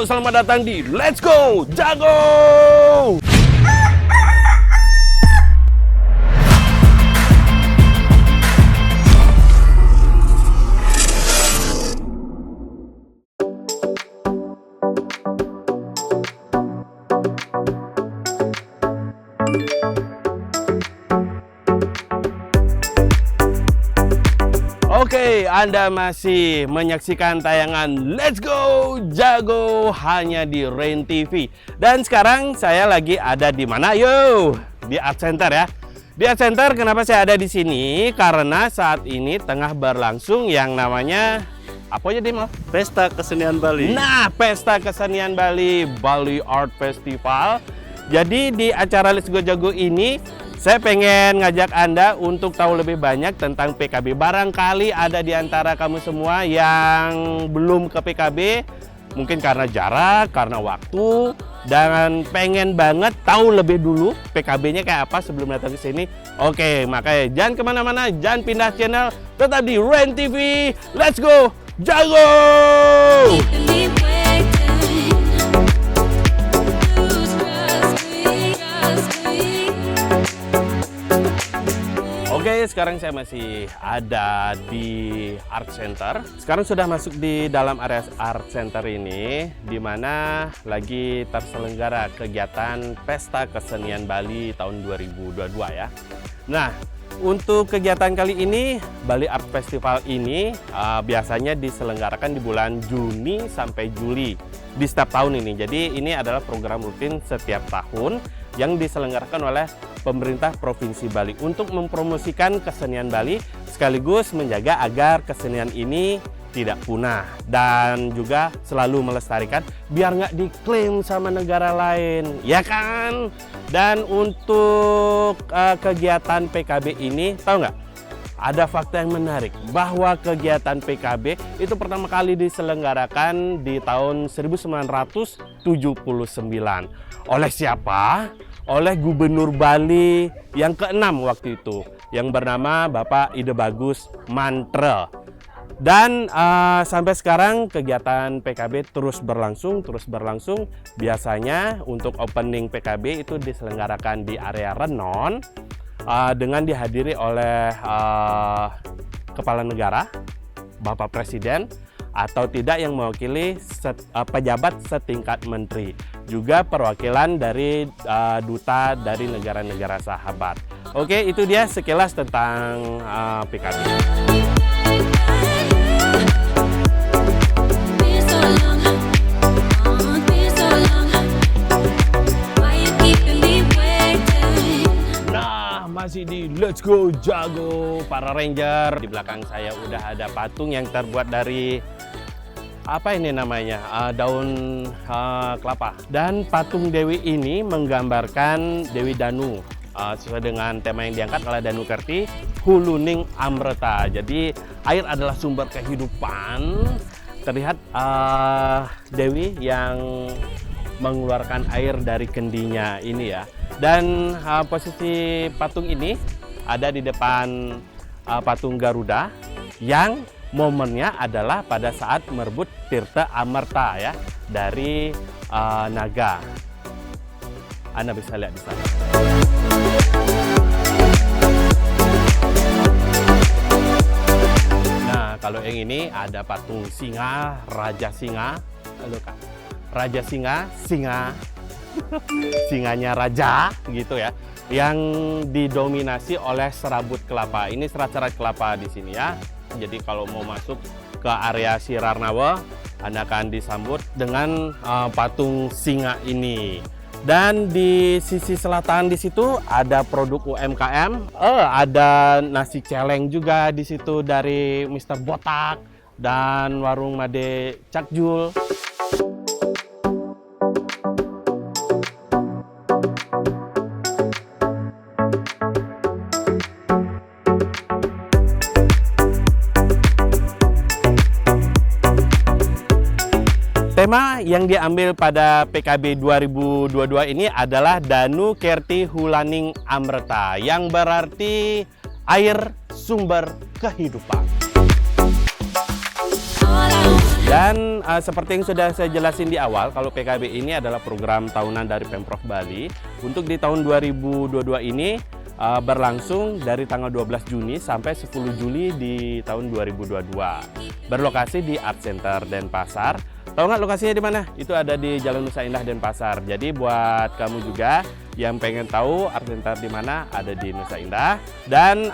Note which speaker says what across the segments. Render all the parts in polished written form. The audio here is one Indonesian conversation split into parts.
Speaker 1: Halo, selamat datang di Let's Go Jago. Oke, Anda masih menyaksikan tayangan Let's Go Jago hanya di Rain TV. Dan sekarang saya lagi ada di mana? Yo, di Art Center ya. Di Art Center, kenapa saya ada di sini? Karena saat ini tengah berlangsung yang namanya apa aja Dim?
Speaker 2: Pesta Kesenian Bali.
Speaker 1: Nah, Pesta Kesenian Bali, Bali Art Festival. Jadi di acara Let's Go Jago ini saya pengen ngajak Anda untuk tahu lebih banyak tentang PKB. Barangkali ada di antara kamu semua yang belum ke PKB, mungkin karena jarak, karena waktu, dan pengen banget tahu lebih dulu PKB-nya kayak apa sebelum datang ke sini. Oke, makanya jangan kemana-mana, jangan pindah channel, tetap di Rain TV. Let's go, jago! Oke, sekarang saya masih ada di Art Center. Sekarang sudah masuk di dalam area Art Center ini, di mana lagi terselenggara kegiatan Pesta Kesenian Bali tahun 2022 ya. Nah, untuk kegiatan kali ini, Bali Art Festival ini biasanya diselenggarakan di bulan Juni sampai Juli di setiap tahun ini. Jadi ini adalah program rutin setiap tahun yang diselenggarakan oleh pemerintah Provinsi Bali untuk mempromosikan kesenian Bali sekaligus menjaga agar kesenian ini tidak punah dan juga selalu melestarikan biar nggak diklaim sama negara lain, ya kan? Dan untuk kegiatan PKB ini, tahu nggak? Ada fakta yang menarik bahwa kegiatan PKB itu pertama kali diselenggarakan di tahun 1979. Oleh siapa? Oleh Gubernur Bali yang ke-6 waktu itu, yang bernama Bapak Ide Bagus Mantre. Dan sampai sekarang kegiatan PKB terus berlangsung. Biasanya untuk opening PKB itu diselenggarakan di area Renon dengan dihadiri oleh Kepala Negara, Bapak Presiden, atau tidak yang mewakili pejabat setingkat menteri, juga perwakilan dari duta dari negara-negara sahabat. Oke, itu dia sekilas tentang PKB. Masih di Let's Go Jago para Ranger. Di belakang saya udah ada patung yang terbuat dari apa ini namanya, daun kelapa. Dan patung Dewi ini menggambarkan Dewi Danu sesuai dengan tema yang diangkat oleh Danu Kerti, Huluning Amreta. Jadi air adalah sumber kehidupan. Terlihat Dewi yang mengeluarkan air dari kendinya ini ya. Dan posisi patung ini ada di depan patung Garuda yang momennya adalah pada saat merebut Tirta Amarta ya dari naga. Anda bisa lihat di sana. Nah, kalau yang ini ada patung singa, Raja Singa. Halo Kak. Raja Singa, singanya raja gitu ya, yang didominasi oleh serabut kelapa. Ini serat-serat kelapa di sini ya. Jadi kalau mau masuk ke area Sirarnawa, Anda akan disambut dengan patung singa ini. Dan di sisi selatan di situ ada produk UMKM, ada nasi celeng juga di situ dari Mr. Botak dan warung Made Cakjul. Tema yang diambil pada PKB 2022 ini adalah Danu Kerti Hulaning Amreta, yang berarti air sumber kehidupan. Dan seperti yang sudah saya jelasin di awal, kalau PKB ini adalah program tahunan dari Pemprov Bali. Untuk di tahun 2022 ini berlangsung dari tanggal 12 Juni sampai 10 Juli di tahun 2022. Berlokasi di Art Center Denpasar. Tahu nggak lokasinya di mana? Itu ada di Jalan Nusa Indah Denpasar. Jadi buat kamu juga yang pengen tahu Art Center di mana, ada di Nusa Indah. Dan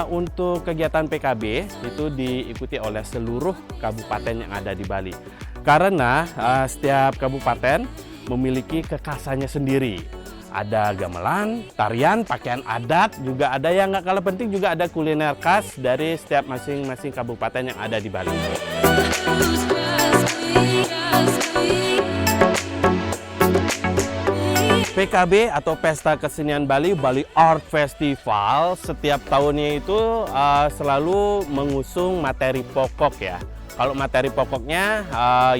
Speaker 1: untuk kegiatan PKB itu diikuti oleh seluruh kabupaten yang ada di Bali. Karena setiap kabupaten memiliki kekhasannya sendiri. Ada gamelan, tarian, pakaian adat, juga ada yang nggak kalah penting, juga ada kuliner khas dari setiap masing-masing kabupaten yang ada di Bali. PKB atau Pesta Kesenian Bali, Bali Art Festival, setiap tahunnya itu selalu mengusung materi pokok ya. Kalau materi pokoknya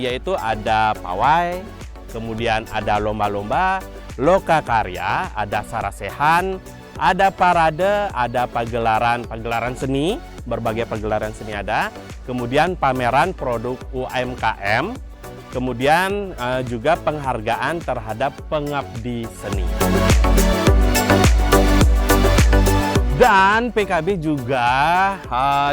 Speaker 1: yaitu ada pawai, kemudian ada lomba-lomba, loka karya, ada sarasehan, ada parade, ada pagelaran seni, berbagai pagelaran seni ada, kemudian pameran produk UMKM, kemudian juga penghargaan terhadap pengabdi seni. Dan PKB juga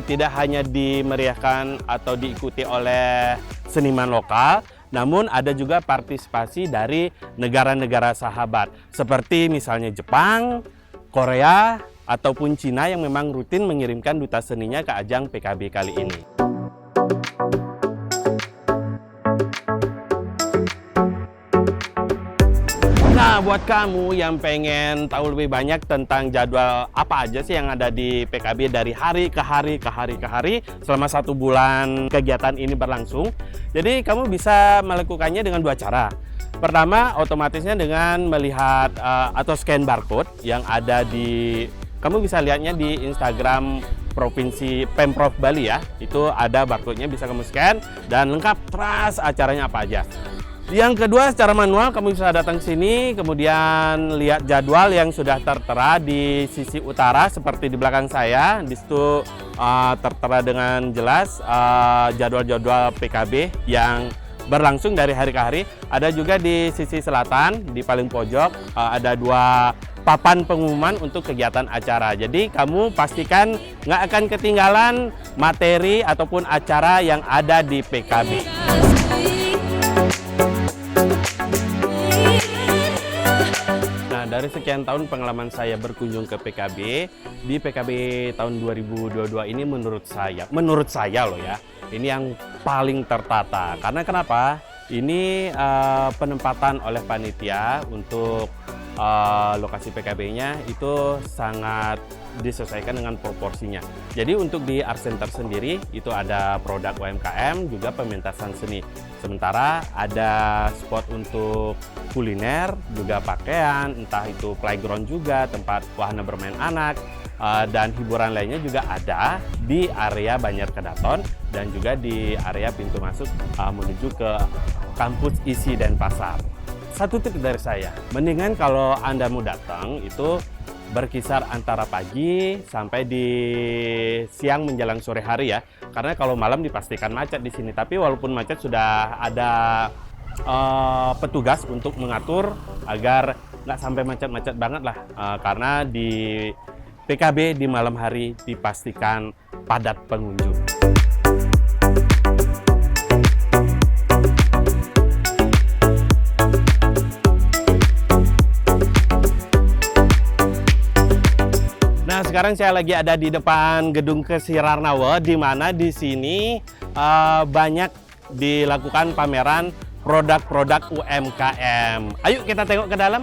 Speaker 1: tidak hanya dimeriahkan atau diikuti oleh seniman lokal, namun ada juga partisipasi dari negara-negara sahabat, seperti misalnya Jepang, Korea, ataupun Cina yang memang rutin mengirimkan duta seninya ke ajang PKB kali ini. Nah, buat kamu yang pengen tahu lebih banyak tentang jadwal apa aja sih yang ada di PKB dari hari ke hari selama 1 bulan kegiatan ini berlangsung. Jadi kamu bisa melakukannya dengan 2 cara. Pertama, otomatisnya dengan melihat atau scan barcode yang ada di, kamu bisa lihatnya di Instagram Provinsi Pemprov Bali ya. Itu ada barcode-nya, bisa kamu scan dan lengkap terus acaranya apa aja. Yang kedua, secara manual kamu bisa datang ke sini, kemudian lihat jadwal yang sudah tertera di sisi utara seperti di belakang saya. Di situ tertera dengan jelas jadwal-jadwal PKB yang berlangsung dari hari ke hari. Ada juga di sisi selatan, di paling pojok, ada 2 papan pengumuman untuk kegiatan acara. Jadi kamu pastikan nggak akan ketinggalan materi ataupun acara yang ada di PKB. Dari sekian tahun pengalaman saya berkunjung ke PKB, di PKB tahun 2022 ini menurut saya loh ya, ini yang paling tertata. Karena kenapa? Ini penempatan oleh panitia untuk lokasi PKB-nya itu sangat disesuaikan dengan proporsinya. Jadi untuk di Art Center sendiri itu ada produk UMKM, juga pementasan seni. Sementara ada spot untuk kuliner, juga pakaian, entah itu playground juga, tempat wahana bermain anak, dan hiburan lainnya juga ada di area Banjar Kedaton dan juga di area pintu masuk menuju ke kampus ISI Denpasar. Satu tip dari saya, mendingan kalau Anda mau datang itu berkisar antara pagi sampai di siang menjelang sore hari ya. Karena kalau malam dipastikan macet di sini. Tapi walaupun macet sudah ada petugas untuk mengatur agar nggak sampai macet-macet banget lah. Karena di PKB di malam hari dipastikan padat pengunjung. Nah, sekarang saya lagi ada di depan Gedung Kesirarnawa, di mana di sini banyak dilakukan pameran produk-produk UMKM. Ayo kita tengok ke dalam.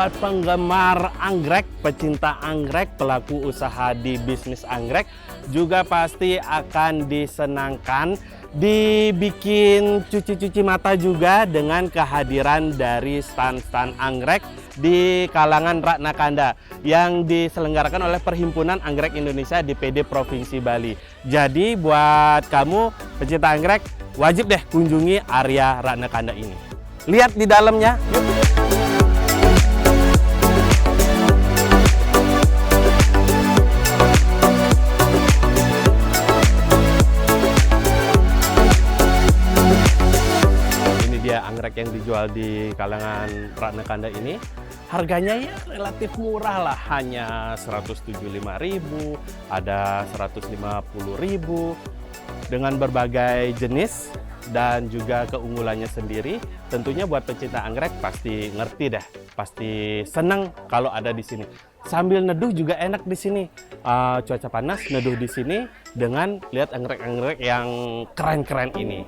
Speaker 1: buat penggemar anggrek, pecinta anggrek, pelaku usaha di bisnis anggrek juga pasti akan disenangkan, dibikin cuci-cuci mata juga dengan kehadiran dari stand-stand anggrek di kalangan Ratna Kanda yang diselenggarakan oleh Perhimpunan Anggrek Indonesia DPD Provinsi Bali. Jadi buat kamu pecinta anggrek, wajib deh kunjungi area Ratna Kanda ini. Lihat di dalamnya, yuk. Ini dia anggrek yang dijual di kalangan Ratna Kanda ini. Harganya ya relatif murah lah, hanya 175.000, ada 150.000 dengan berbagai jenis dan juga keunggulannya sendiri. Tentunya buat pecinta anggrek pasti ngerti dah, pasti senang kalau ada di sini. Sambil neduh juga enak di sini. Cuaca panas, neduh di sini dengan lihat anggrek-anggrek yang keren-keren ini.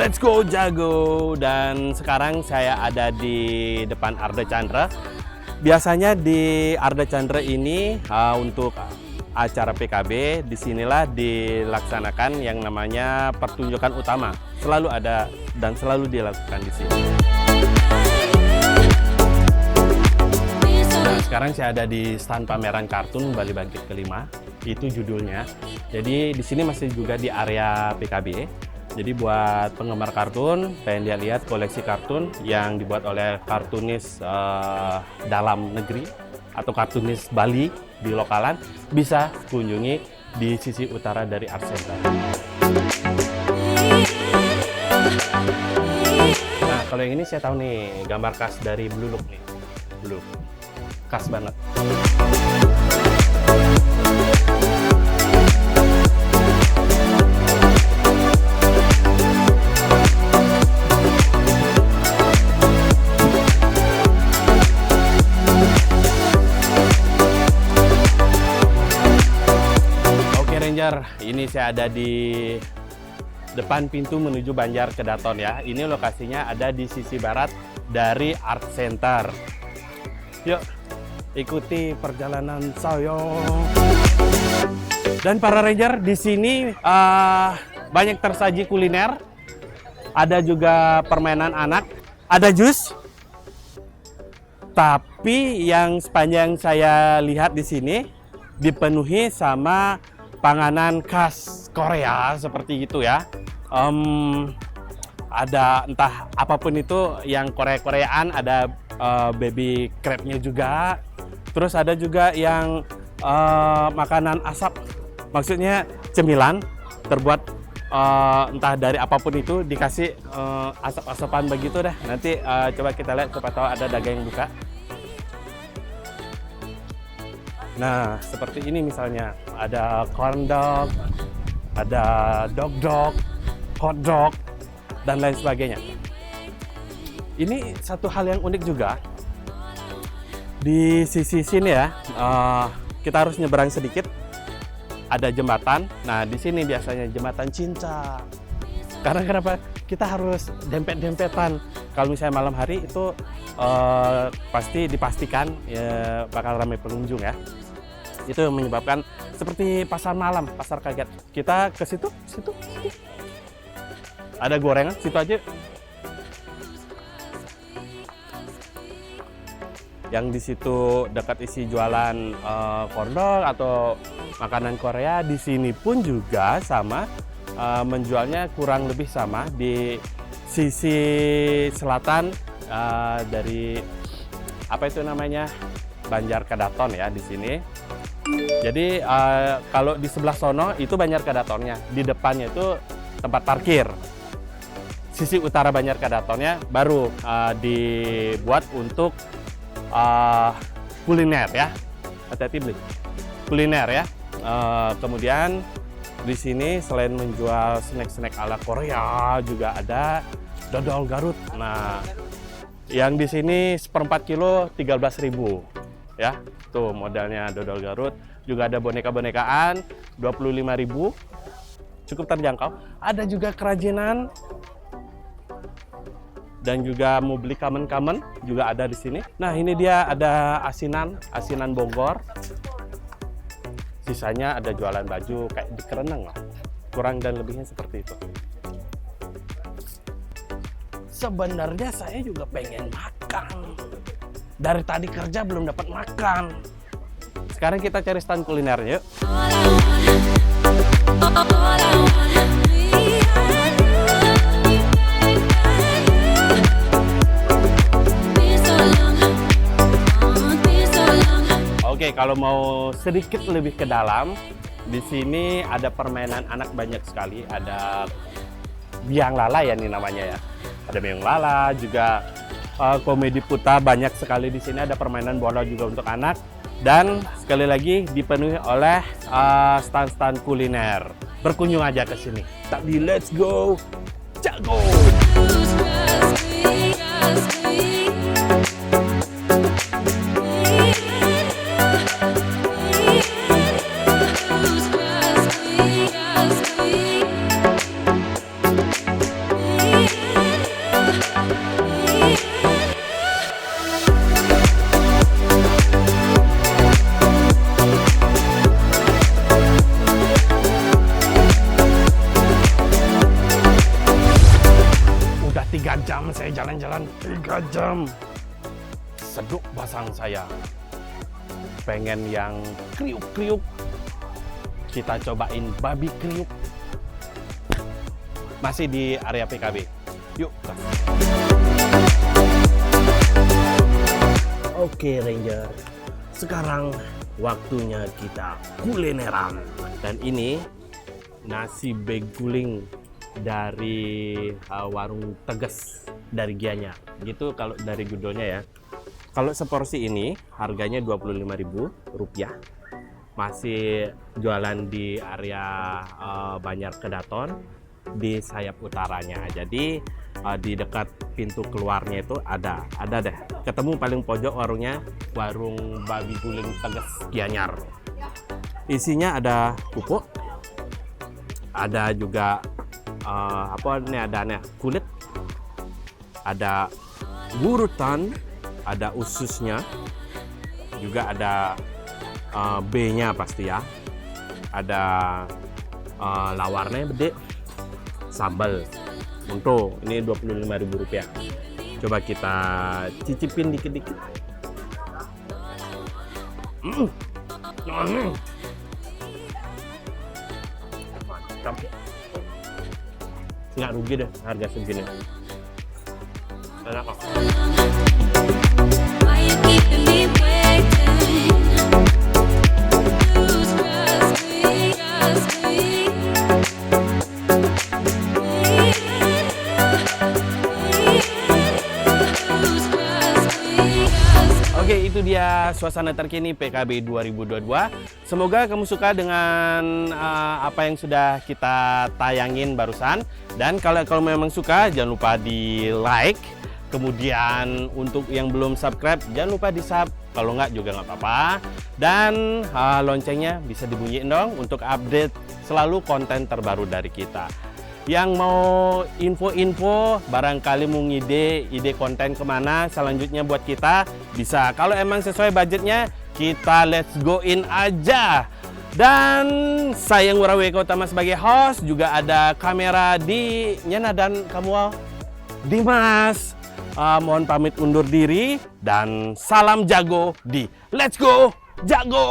Speaker 1: Let's go jago. Dan sekarang saya ada di depan Arda Chandra. Biasanya di Arda Chandra ini untuk acara PKB disinilah dilaksanakan yang namanya pertunjukan utama. Selalu ada dan selalu dilakukan di sini. Nah, sekarang saya ada di stand pameran kartun Bali Bangkit Kelima. Itu judulnya. Jadi di sini masih juga di area PKB. Jadi buat penggemar kartun, pengen lihat koleksi kartun yang dibuat oleh kartunis dalam negeri atau kartunis Bali di lokalan, bisa kunjungi di sisi utara dari Art Center. Nah, kalau yang ini saya tahu nih, gambar khas dari Blue Look nih. Blue Look. Khas banget. Ini saya ada di depan pintu menuju Banjar Kedaton ya. Ini lokasinya ada di sisi barat dari Art Center. Yuk, ikuti perjalanan saya. Dan para ranger di sini banyak tersaji kuliner. Ada juga permainan anak, ada jus. Tapi yang sepanjang saya lihat di sini dipenuhi sama panganan khas Korea seperti itu ya. Ada entah apapun itu yang Korea-Koreaan, ada baby crab-nya juga. Terus ada juga yang makanan asap, maksudnya cemilan terbuat entah dari apapun itu, dikasih asap-asapan begitu dah. Nanti coba kita lihat, siapa tahu ada dagang yang buka. Nah, seperti ini misalnya, ada corn dog, ada dog dog, hot dog, dan lain sebagainya. Ini satu hal yang unik juga. Di sisi sini ya, kita harus nyeberang sedikit. Ada jembatan. Nah, di sini biasanya jembatan cinta. Karena kenapa? Kita harus dempet-dempetan. Kalau misalnya malam hari itu pasti dipastikan ya, bakal ramai pengunjung ya. Itu yang menyebabkan seperti pasar malam, pasar kaget. Kita ke situ. Ada gorengan, situ aja. Yang di situ dekat isi jualan kordol atau makanan Korea, di sini pun juga sama, menjualnya kurang lebih sama di sisi selatan dari apa itu namanya, Banjar Kedaton ya di sini. Jadi kalau di sebelah sono itu Banjar Kedatonnya, di depannya itu tempat parkir. sisi utara Banjar Kedatonnya baru dibuat untuk kuliner ya. Hati-hati beli. Kuliner ya. Kemudian di sini selain menjual snack-snack ala Korea juga ada dodol Garut. Nah, yang di sini seperempat kilo 13.000 ya. Tuh modelnya dodol Garut. Juga ada boneka-bonekaan 25.000. Cukup terjangkau. Ada juga kerajinan dan juga mau beli kamen-kamen juga ada di sini. Nah, ini dia ada asinan Bogor. Sisanya ada jualan baju kayak di Kereneng lah. Kurang dan lebihnya seperti itu. Sebenarnya saya juga pengen makan. Dari tadi kerja belum dapat makan. Sekarang kita cari stand kulinernya yuk. Oke, kalau mau sedikit lebih ke dalam, di sini ada permainan anak banyak sekali. Ada biang lala ya ini namanya ya. Ada biang lala, juga komedi putar banyak sekali di sini. Ada permainan bola juga untuk anak. Dan sekali lagi dipenuhi oleh stand-stand kuliner. Berkunjung aja ke sini. Tadi let's go, jago! Udah 3 jam saya jalan-jalan, 3 jam. Seduk basang saya. Pengen yang kriuk-kriuk. Kita cobain babi kriuk. Masih di area PKB. Yuk. Oke Ranger, sekarang waktunya kita kulineran. Dan ini nasi beguling dari warung Teges dari Gianyar. Gitu kalau dari Gudolnya ya. Kalau seporsi ini harganya Rp25.000. Masih jualan di area Banjar Kedaton di sayap utaranya. Jadi di dekat pintu keluarnya itu ada deh. Ketemu paling pojok warungnya, warung babi guling Teges Gianyar. Isinya ada pupuk, ada juga apa ini adanya kulit, ada gurutan, ada ususnya, juga ada B-nya pasti ya, ada lawarnya gede, sambal. Untuk ini Rp25.000. Coba kita cicipin dikit-dikit. Mantap. Nggak rugi deh harga segini. Enak kok. Oke, itu dia suasana terkini PKB 2022. Semoga kamu suka dengan apa yang sudah kita tayangin barusan. Dan kalau memang suka, jangan lupa di like. Kemudian untuk yang belum subscribe, jangan lupa di sub. Kalau nggak juga nggak apa-apa. Dan loncengnya bisa dibunyiin dong untuk update selalu konten terbaru dari kita. Yang mau info-info, barangkali mau ide konten kemana selanjutnya buat kita, bisa. Kalau emang sesuai budgetnya, kita let's go in aja. Dan saya Ngurah Weko Utama sebagai host, juga ada kamera di Nyana dan kamu Dimas. Mohon pamit undur diri dan salam jago di Let's Go Jago!